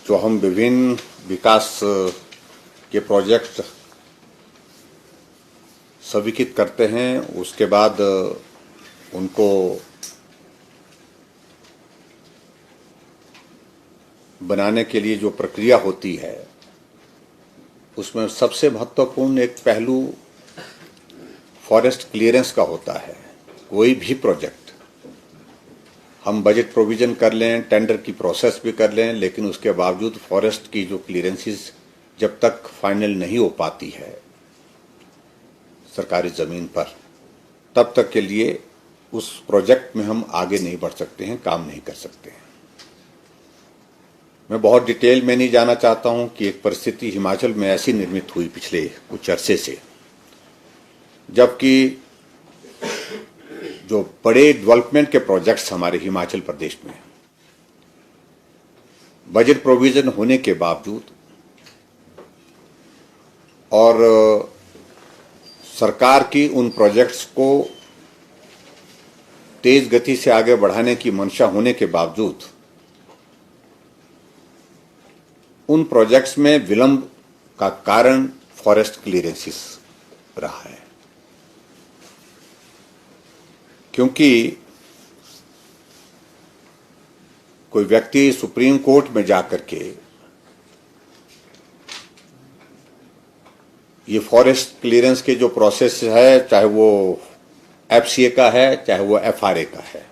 जो हम विभिन्न विकास के प्रोजेक्ट स्वीकृत करते हैं, उसके बाद उनको बनाने के लिए जो प्रक्रिया होती है, उसमें सबसे महत्वपूर्ण एक पहलू फॉरेस्ट क्लियरेंस का होता है। कोई भी प्रोजेक्ट हम बजट प्रोविजन कर लें, टेंडर की प्रोसेस भी कर लें, लेकिन उसके बावजूद फॉरेस्ट की जो क्लियरेंसेस जब तक फाइनल नहीं हो पाती है सरकारी ज़मीन पर, तब तक के लिए उस प्रोजेक्ट में हम आगे नहीं बढ़ सकते हैं, काम नहीं कर सकते हैं। मैं बहुत डिटेल में नहीं जाना चाहता हूं कि एक परिस्थिति हिमाचल में ऐसी निर्मित हुई पिछले कुछ अरसे से, जबकि जो बड़े डेवलपमेंट के प्रोजेक्ट्स हमारे हिमाचल प्रदेश में बजट प्रोविजन होने के बावजूद और सरकार की उन प्रोजेक्ट्स को तेज गति से आगे बढ़ाने की मंशा होने के बावजूद उन प्रोजेक्ट्स में विलंब का कारण फॉरेस्ट क्लियरेंसेस रहा है। क्योंकि कोई व्यक्ति सुप्रीम कोर्ट में जाकर के ये फॉरेस्ट क्लियरेंस के जो प्रोसेस है, चाहे वो एफसीए का है चाहे वो एफआरए का है,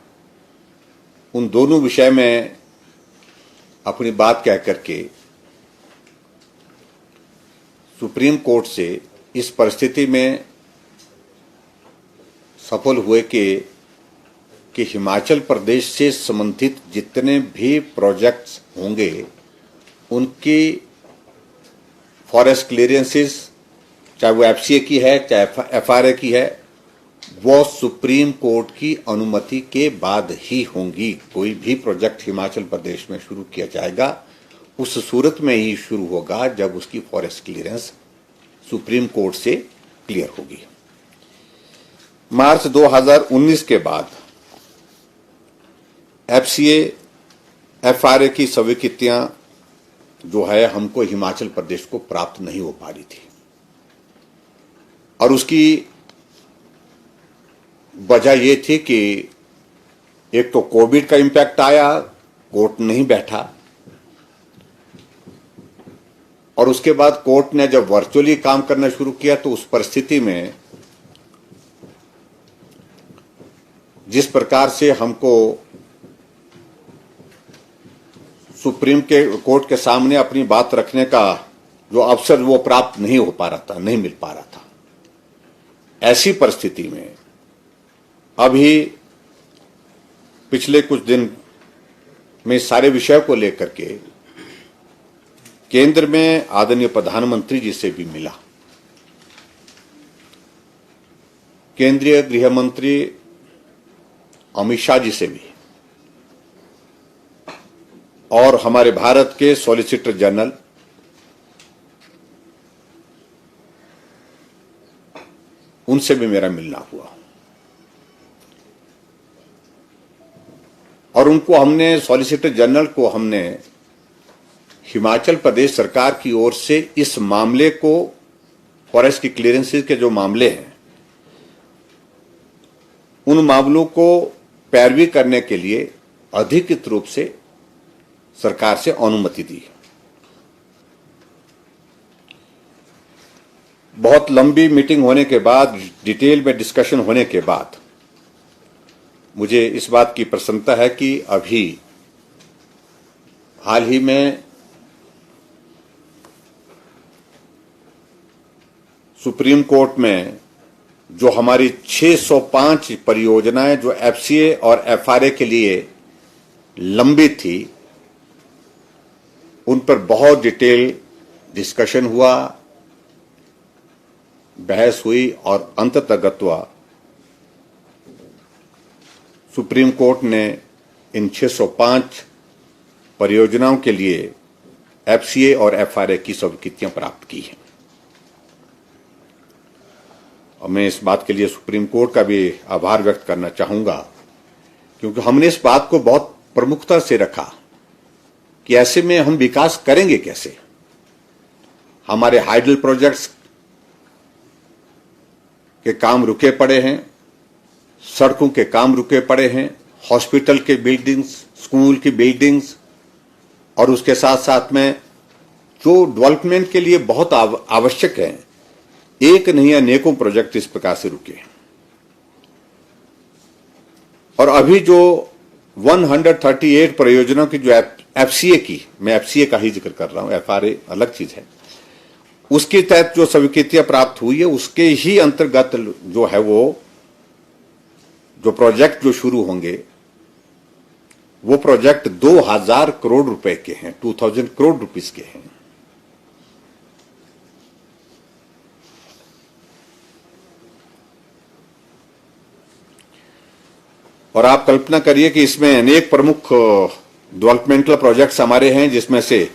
उन दोनों विषय में अपनी बात कह करके सुप्रीम कोर्ट से इस परिस्थिति में सफल हुए कि हिमाचल प्रदेश से संबंधित जितने भी प्रोजेक्ट्स होंगे उनकी फॉरेस्ट क्लियरेंसेस, चाहे वो एफसीए की है चाहे एफआरए की है, वो सुप्रीम कोर्ट की अनुमति के बाद ही होंगी। कोई भी प्रोजेक्ट हिमाचल प्रदेश में शुरू किया जाएगा उस सूरत में ही शुरू होगा जब उसकी फॉरेस्ट क्लियरेंस सुप्रीम कोर्ट से क्लियर होगी। मार्च 2019 के बाद एफसीए एफआरए की स्वीकृतियां जो है हमको हिमाचल प्रदेश को प्राप्त नहीं हो पा रही थी, और उसकी वजह ये थी कि एक तो कोविड का इम्पैक्ट आया, कोर्ट नहीं बैठा, और उसके बाद कोर्ट ने जब वर्चुअली काम करना शुरू किया तो उस परिस्थिति में जिस प्रकार से हमको सुप्रीम कोर्ट के सामने अपनी बात रखने का जो अवसर वो प्राप्त नहीं हो पा रहा था, नहीं मिल पा रहा था, ऐसी परिस्थिति में अभी पिछले कुछ दिन में सारे विषय को लेकर के केंद्र में आदरणीय प्रधानमंत्री जी से भी मिला, केंद्रीय गृह मंत्री अमित शाह जी से भी, और हमारे भारत के सॉलिसिटर जनरल उनसे भी मेरा मिलना हुआ, और उनको हमने, सॉलिसिटर जनरल को हमने हिमाचल प्रदेश सरकार की ओर से इस मामले को, फॉरेस्ट की क्लियरेंसेस के जो मामले हैं उन मामलों को पैरवी करने के लिए अधिकृत रूप से सरकार से अनुमति दी। बहुत लंबी मीटिंग होने के बाद, डिटेल में डिस्कशन होने के बाद मुझे इस बात की प्रसन्नता है कि अभी हाल ही में सुप्रीम कोर्ट में जो हमारी 605 परियोजनाएं जो एफसीए और एफआरए के लिए लंबित थी, उन पर बहुत डिटेल डिस्कशन हुआ, बहस हुई, और अंततः सुप्रीम कोर्ट ने इन 605 परियोजनाओं के लिए एफसीए और एफआरए की स्वीकृतियां प्राप्त की हैं। और मैं इस बात के लिए सुप्रीम कोर्ट का भी आभार व्यक्त करना चाहूंगा, क्योंकि हमने इस बात को बहुत प्रमुखता से रखा कि ऐसे में हम विकास करेंगे कैसे। हमारे हाइडल प्रोजेक्ट्स के काम रुके पड़े हैं, सड़कों के काम रुके पड़े हैं, हॉस्पिटल के बिल्डिंग्स, स्कूल की बिल्डिंग्स, और उसके साथ साथ में जो डेवलपमेंट के लिए बहुत आवश्यक है, एक नहीं अनेकों प्रोजेक्ट इस प्रकार से रुके। और अभी जो 138 परियोजनाओं की जो एफसीए की, मैं एफसीए का ही जिक्र कर रहा हूं, एफआरए अलग चीज है, उसके तहत जो स्वीकृतियां प्राप्त हुई है, उसके ही अंतर्गत जो है वो जो प्रोजेक्ट जो शुरू होंगे वो प्रोजेक्ट 2000 करोड़ रुपए के हैं, 2000 करोड़ रुपीस के हैं। और आप कल्पना करिए कि इसमें अनेक प्रमुख डेवलपमेंटल प्रोजेक्ट्स हमारे हैं, जिसमें से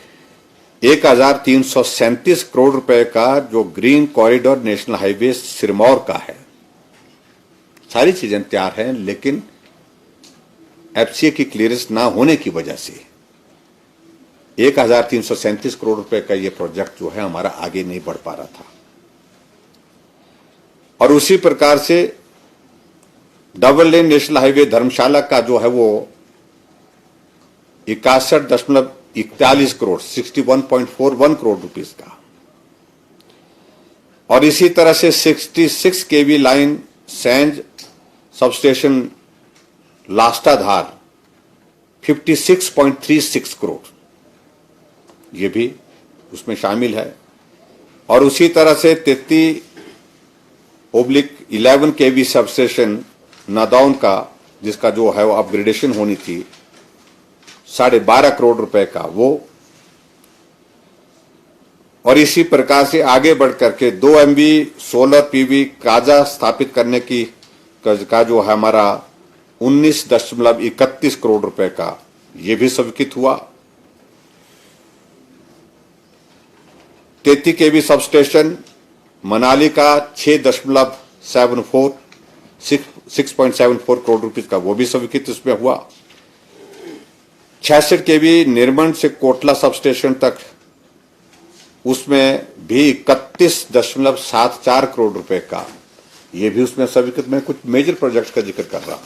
1337 करोड़ रुपए का जो green corridor national highway Sirmaur का है। सारी चीजें तैयार हैं, लेकिन एफसीए की क्लियरेंस ना होने की वजह से 1337 करोड़ रुपए का यह प्रोजेक्ट जो है हमारा आगे नहीं बढ़ पा रहा था। और उसी प्रकार से डबल लेन नेशनल हाईवे धर्मशाला का जो है वो 61.41 करोड़ 61.41 करोड़ रुपीस का। और इसी तरह से 66 केवी लाइन सैंज सबस्टेशन लास्टाधार 56.36 करोड़, ये भी उसमें शामिल है। और उसी तरह से 33/11 केवी सबस्टेशन नादौन का, जिसका जो है वो अपग्रेडेशन होनी थी 12.5 करोड़ रुपए का वो। और इसी प्रकार से आगे बढ़ करके 2 MV सोलर पीवी काजा स्थापित करने की का जो है हमारा 19.31 करोड़ रुपए का, ये भी स्वीकृत हुआ। 33 केवी सबस्टेशन मनाली का 6.74 करोड़ रुपए का, वो भी स्वीकृत इसमें हुआ। 66 केवी निर्मंड से कोटला सबस्टेशन तक, उसमें भी 31.74 करोड़ रुपए का, ये भी उसमें स्वीकृत। मैं कुछ मेजर प्रोजेक्ट्स का जिक्र कर रहा हूं।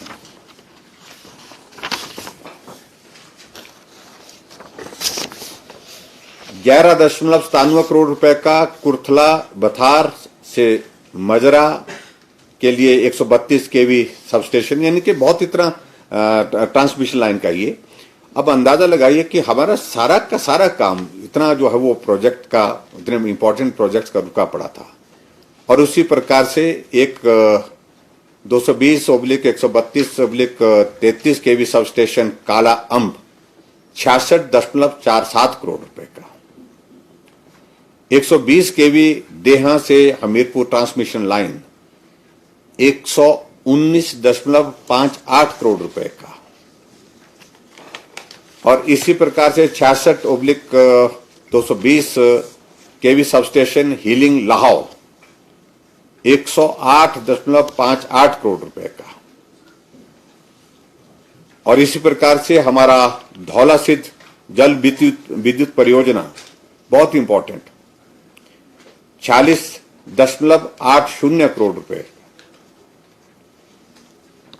11.97 करोड़ रुपए का कुर्थला बथार से मजरा के लिए 132 केवी सबस्टेशन, यानी कि बहुत इतना ट्रांसमिशन लाइन का ये। अब अंदाजा लगाइए कि हमारा सारा का सारा काम इतना जो है वो प्रोजेक्ट का, इतने इंपॉर्टेंट प्रोजेक्ट्स का रुका पड़ा था। और उसी प्रकार से एक 220/132/33 केवी सबस्टेशन काला अंब 66.47 करोड़ रुपए का। 120 केवी देहा से हमीरपुर ट्रांसमिशन लाइन 119.58 करोड़ रुपए का। और इसी प्रकार से 66/220 केवी सबस्टेशन हीलिंग लाहौर 108.58 करोड़ रुपए का। और इसी प्रकार से हमारा धौला सिद्ध जल विद्युत परियोजना बहुत इंपॉर्टेंट 46.80 करोड़ रुपए।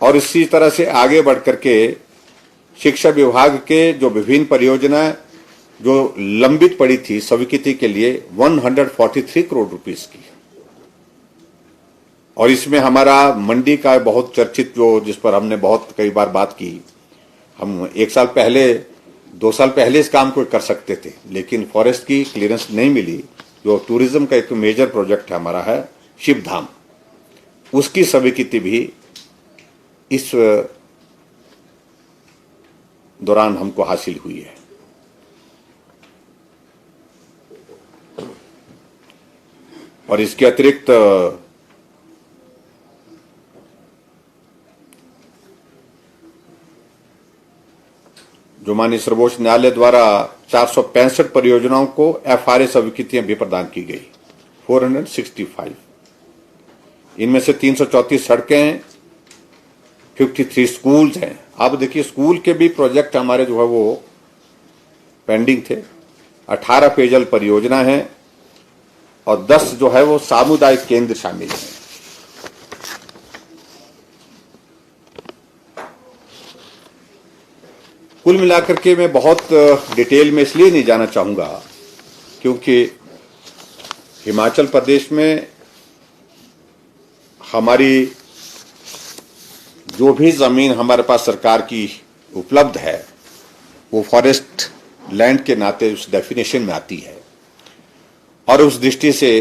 और इसी तरह से आगे बढ़ करके शिक्षा विभाग के जो विभिन्न परियोजनाएं जो लंबित पड़ी थी स्वीकृति के लिए 143 करोड़ रुपीस की। और इसमें हमारा मंडी का बहुत चर्चित जो, जिस पर हमने बहुत कई बार बात की, हम 1 साल पहले 2 साल पहले इस काम को कर सकते थे, लेकिन फॉरेस्ट की क्लियरेंस नहीं मिली। जो टूरिज्म का एक मेजर प्रोजेक्ट है हमारा है शिवधाम, उसकी स्वीकृति भी इस दौरान हमको हासिल हुई है। और इसके अतिरिक्त जो माननीय सर्वोच्च न्यायालय द्वारा 465 परियोजनाओं को एफआरए स्वीकृतियां भी प्रदान की गई 465। इनमें से 334 सड़कें हैं, 53 स्कूल्स हैं। आप देखिए स्कूल के भी प्रोजेक्ट हमारे जो है वो पेंडिंग थे, 18 पेयजल परियोजना है और 10 जो है वो सामुदायिक केंद्र शामिल हैं। कुल मिलाकर के मैं बहुत डिटेल में इसलिए नहीं जाना चाहूंगा क्योंकि हिमाचल प्रदेश में हमारी जो भी जमीन हमारे पास सरकार की उपलब्ध है वो फॉरेस्ट लैंड के नाते उस डेफिनेशन में आती है और उस दृष्टि से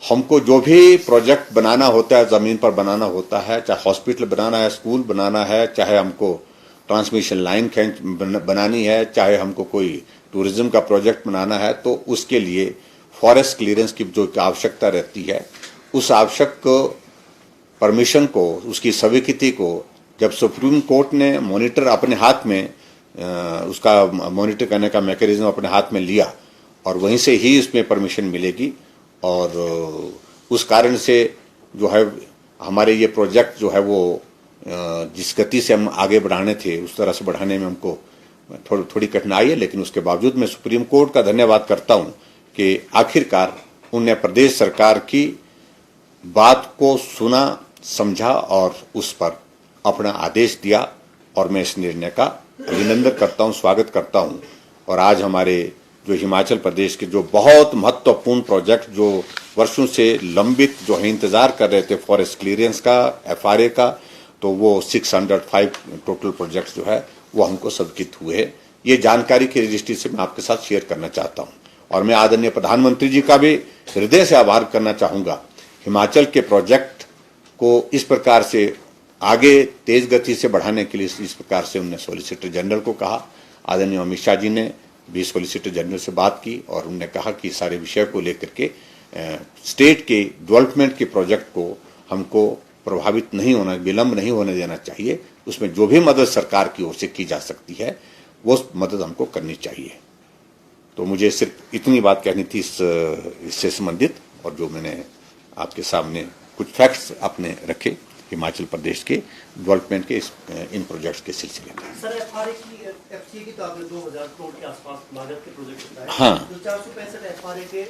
हमको जो भी प्रोजेक्ट बनाना होता है, जमीन पर बनाना होता है, चाहे हॉस्पिटल बनाना है, स्कूल बनाना है, चाहे हमको ट्रांसमिशन लाइन बनानी है, चाहे हमको कोई टूरिज्म का प्रोजेक्ट बनाना है, तो उसके लिए फॉरेस्ट क्लियरेंस की जो आवश्यकता रहती है, उस आवश्यक परमिशन को, उसकी स्वीकृति को जब सुप्रीम कोर्ट ने मॉनिटर अपने हाथ में उसका मॉनिटर करने का मैकेनिज्म अपने हाथ में लिया और वहीं से ही इसमें परमिशन मिलेगी और उस कारण से जो है हमारे ये प्रोजेक्ट जो है वो जिस गति से हम आगे बढ़ाने थे उस तरह से बढ़ाने में हमको थोड़ी कठिनाई है, लेकिन उसके बावजूद मैं सुप्रीम कोर्ट का धन्यवाद करता हूं कि आखिरकार उनने प्रदेश सरकार की बात को सुना, समझा और उस पर अपना आदेश दिया और मैं इस निर्णय का अभिनंदन करता हूं, स्वागत करता हूं। और आज हमारे जो हिमाचल प्रदेश के जो बहुत महत्वपूर्ण प्रोजेक्ट जो वर्षों से लंबित जो है इंतजार कर रहे थे फॉरेस्ट क्लियरेंस का, एफआरए का, तो वो 605 टोटल प्रोजेक्ट्स जो है वो हमको स्वीकृत हुए हैं। ये जानकारी की दृष्टि से मैं आपके साथ शेयर करना चाहता हूं और मैं आदरणीय प्रधानमंत्री जी का भी हृदय से आभार करना चाहूंगा। हिमाचल के प्रोजेक्ट को इस प्रकार से आगे तेज गति से बढ़ाने के लिए इस प्रकार से उन्होंने सॉलिसिटर जनरल को कहा। आदरणीय अमित शाह जी ने भी सॉलिसिटर जनरल से बात की और उन्होंने कहा कि सारे विषय को लेकर के स्टेट के डेवलपमेंट के प्रोजेक्ट को हमको प्रभावित नहीं होना, विलंब नहीं होने देना चाहिए। उसमें जो भी मदद सरकार की ओर से की जा सकती है वो मदद हमको करनी चाहिए। तो मुझे सिर्फ इतनी बात कहनी थी इससे संबंधित, और जो मैंने आपके सामने कुछ फैक्ट्स अपने रखे हिमाचल प्रदेश के डेवलपमेंट के इन प्रोजेक्ट्स के सिलसिले में। सर, एफसीए की तो आपने 2000 करोड़ के आसपास लागत के प्रोजेक्ट बताए। हाँ, जो 465 एफआरए के